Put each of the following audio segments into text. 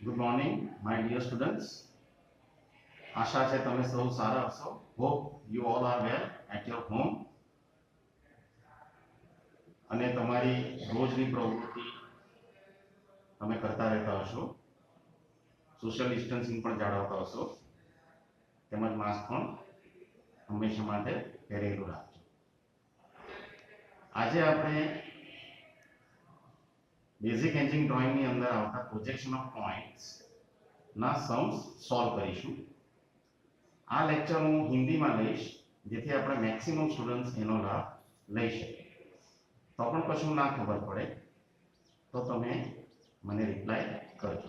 Good morning, my dear students. આશા છે તમે સૌ સારા હશો. Hope you all are well at your home. અને તમારી રોજની પ્રવૃત્તિ તમે કરતા રહેતા હશો. સોશિયલ ડિસ્ટન્સિંગ પણ જાળવતા હશો. તેમજ માસ્ક પણ હંમેશા માટે પહેરેલું રાખજો. આજે આપણે બેઝિક એન્જિનિયરિંગ ડ્રોઈંગની અંદર આવતા પ્રોજેક્શન ઓફ પોઈન્ટ્સ ના સમ્સ સોલ્વ કરીશું. આ લેક્ચર હું હિન્દીમાં લઈશ જેથી આપણે મેક્સિમમ સ્ટુડન્ટ્સ એનો લાભ લઈ શકે. તો પણ કશું ના ખબર પડે તો તમે મને રિપ્લાય કરજો.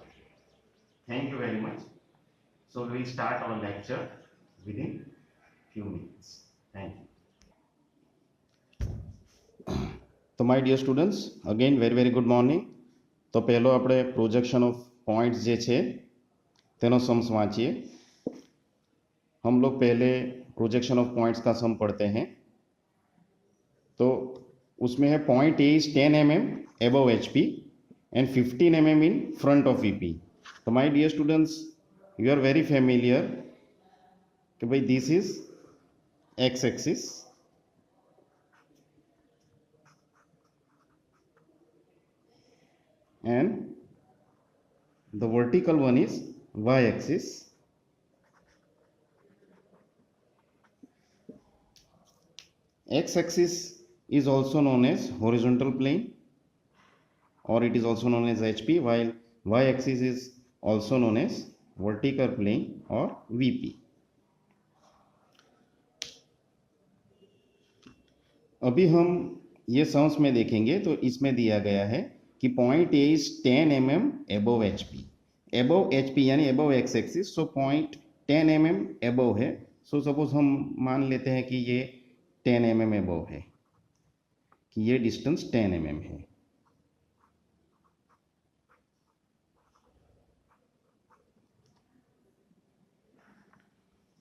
Thank you very much. So we will start our lecture within few minutes. Thank you. તો my dear students, again very good morning. તો પહેલો આપણે પ્રોજેક્શન ઓફ पॉइंट्स જે છે તેનો सम्स વાંચીએ. हम लोग पहले प्रोजेक्शन ऑफ पॉइंट्स का सम पढ़ते हैं. तो उसमें है point A is 10 mm above HP and 15 mm in front of VP. तो my dear students, you are very familiar कि भाई this is X axis and the vertical one is y axis. X axis is also known as horizontal plane or it is also known as HP, while y axis is also known as vertical plane or VP. अभी हम ये sums में देखेंगे तो इसमें दिया गया है कि point A is 10 mm above HP. Above HP यानी above X axis. So point 10 mm above है. सो सपोज हम मान लेते हैं कि ये 10 mm एबव है, कि ये डिस्टेंस 10 mm है.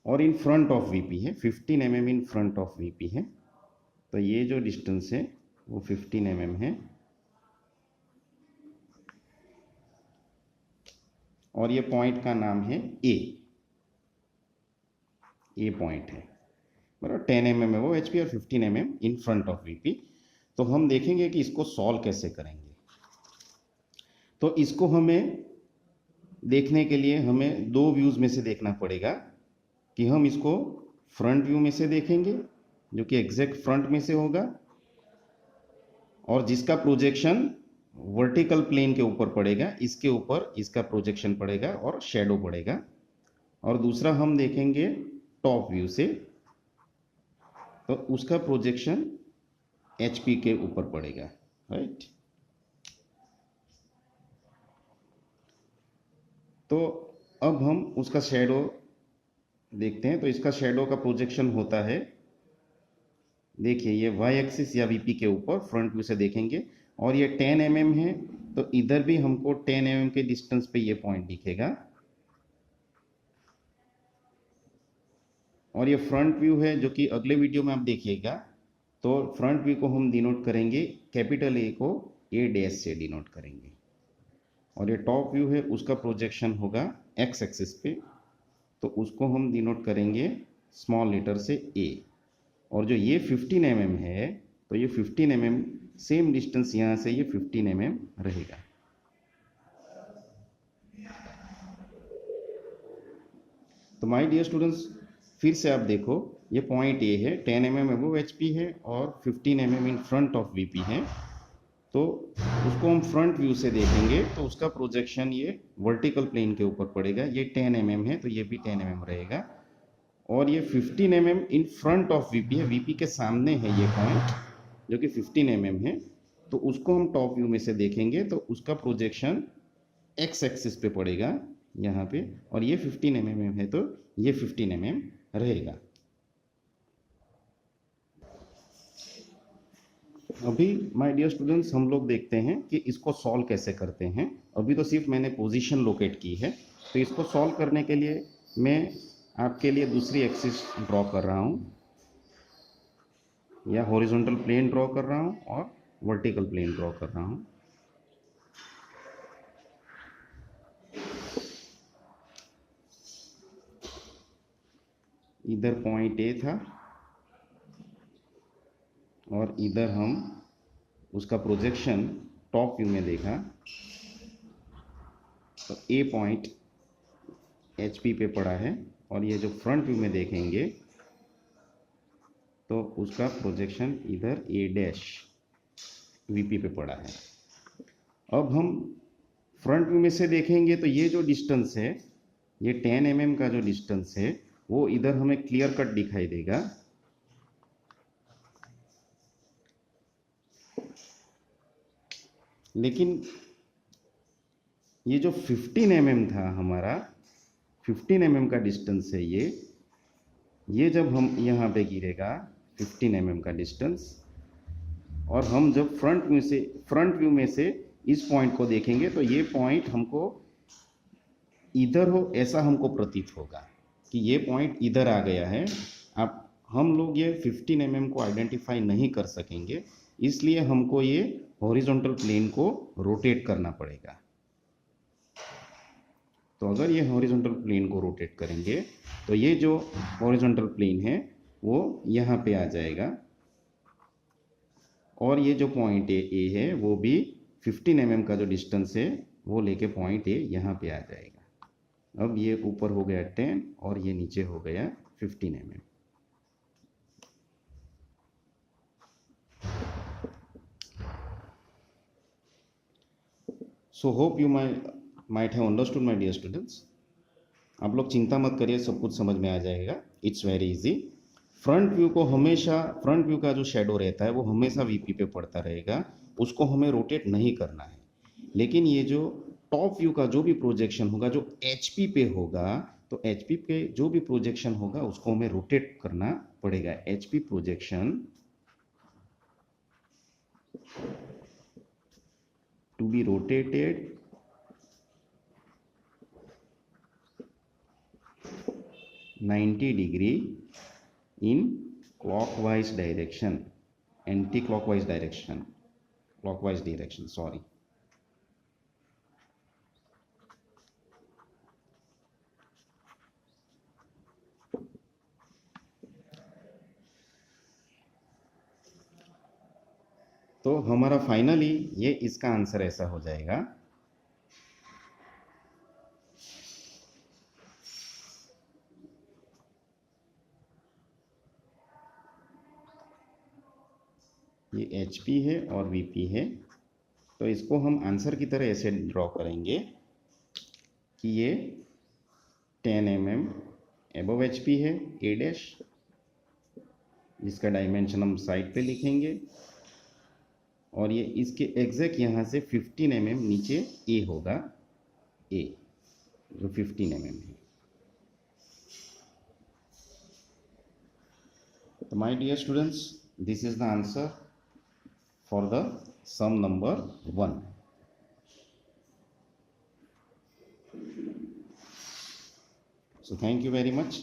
और इन फ्रंट ऑफ VP है, 15 mm in front of VP है. तो ये जो डिस्टेंस है वो 15 mm है. और ये पॉइंट का नाम है ए पॉइंट है, बराबर. 10 mm है वो HP और 15 mm in front of VP. तो हम देखेंगे कि इसको सॉल्व कैसे करेंगे. तो इसको हमें देखने के लिए हमें दो व्यूज में से देखना पड़ेगा कि हम इसको फ्रंट व्यू में से देखेंगे जो कि एग्जैक्ट फ्रंट में से होगा और जिसका प्रोजेक्शन वर्टिकल प्लेन के ऊपर पड़ेगा, इसके ऊपर इसका प्रोजेक्शन पड़ेगा और शेडो पड़ेगा. और दूसरा हम देखेंगे टॉप व्यू से, तो उसका प्रोजेक्शन HP के ऊपर पड़ेगा, राइट. तो अब हम उसका शेडो देखते हैं. तो इसका शेडो का प्रोजेक्शन होता है, देखिए ये y एक्सिस या VP के ऊपर फ्रंट व्यू से देखेंगे और ये 10 mm है. तो इधर भी हमको 10 mm के डिस्टेंस पे ये पॉइंट दिखेगा. और ये फ्रंट व्यू है जो कि अगले वीडियो में आप देखिएगा. तो फ्रंट व्यू को हम डिनोट करेंगे, कैपिटल A को A डैश से डिनोट करेंगे. और ये टॉप व्यू है, उसका प्रोजेक्शन होगा x एक्सिस पे, तो उसको हम डिनोट करेंगे स्मॉल लेटर से A. और जो ये 15 mm है, तो ये 15 mm सेम डिस्टेंस यहाँ से ये 15 mm रहेगा. तो माय डियर स्टूडेंट्स, फिर से आप देखो, ये पॉइंट ए है, 10 mm एबव HP है और 15 mm in front of VP है. तो उसको हम फ्रंट व्यू से देखेंगे तो उसका प्रोजेक्शन ये वर्टिकल प्लेन के ऊपर पड़ेगा. ये 10 mm है तो ये भी 10 mm रहेगा. और ये 15 mm in front of VP है, VP के सामने है ये पॉइंट जो कि 15 mm है. तो उसको हम टॉप व्यू में से देखेंगे तो उसका प्रोजेक्शन x एक्सिस पे पड़ेगा यहाँ पे. और ये 15 mm है तो ये 15 mm रहेगा. अभी माय डियर स्टूडेंट्स, हम लोग देखते हैं कि इसको सॉल्व कैसे करते हैं. अभी तो सिर्फ मैंने पोजीशन लोकेट की है. तो इसको सॉल्व करने के लिए मैं आपके लिए दूसरी एक्सिस ड्रॉ कर रहा हूँ, या हॉरिजॉन्टल प्लेन ड्रॉ कर रहा हूँ और वर्टिकल प्लेन ड्रॉ कर रहा हूँ. इधर पॉइंट ए था और इधर हम उसका प्रोजेक्शन टॉप व्यू में देखा तो ए पॉइंट एच पी पे पड़ा है और ये जो फ्रंट व्यू में देखेंगे तो उसका प्रोजेक्शन इधर ए डैश वीपी पे पड़ा है। अब हम फ्रंट व्यू में से देखेंगे तो ये जो डिस्टेंस है, ये 10 mm का जो डिस्टेंस है वो इधर हमें क्लियर कट दिखाई देगा। लेकिन ये जो 15 mm था हमारा, 15 mm का डिस्टेंस है ये जब हम यहाँ पे गिरेगा 15 mm का डिस्टेंस, और हम जब फ्रंट व्यू में से इस पॉइंट को देखेंगे तो ये पॉइंट हमको इधर हो ऐसा हमको प्रतीत होगा कि ये पॉइंट इधर आ गया है। अब हम लोग ये 15 mm को आइडेंटिफाई नहीं कर सकेंगे, इसलिए हमको ये हॉरिजॉन्टल प्लेन को रोटेट करना पड़ेगा। तो अगर ये हॉरिजॉन्टल प्लेन को रोटेट करेंगे तो ये जो हॉरिजॉन्टल प्लेन है वो यहाँ पे आ जाएगा और ये जो पॉइंट ए है वो भी 15 mm का जो डिस्टेंस है वो लेके पॉइंट ए यहाँ पे आ जाएगा। अब ये ऊपर हो गया 10 और ये नीचे हो गया 15 mm। So hope you might have understood my dear students. आप लोग चिंता मत करिए, सब कुछ समझ में आ जाएगा। It's very easy. Front view का जो शेडो रहता है वो हमेशा वीपी पे पड़ता रहेगा, उसको हमें रोटेट नहीं करना है। लेकिन ये जो टॉप व्यू का जो भी प्रोजेक्शन होगा जो एचपी पे होगा, तो एचपी पे जो भी प्रोजेक्शन होगा उसको हमें रोटेट करना पड़ेगा। HP projection to be rotated 90 degree in clockwise direction, anti-clockwise direction, clockwise direction, sorry. तो हमारा फाइनली ये इसका आंसर ऐसा हो जाएगा। ये एच पी है और वी पी है, तो इसको हम आंसर की तरह ऐसे ड्रॉ करेंगे कि ये 10 mm एबव एच पी है ए डैश, इसका डायमेंशन हम साइड पे लिखेंगे और ये इसके एग्जैक्ट यहाँ से 15 mm नीचे ए होगा, ए जो 15 mm है। तो my dear students, this is the answer for the sum number 1. So thank you very much.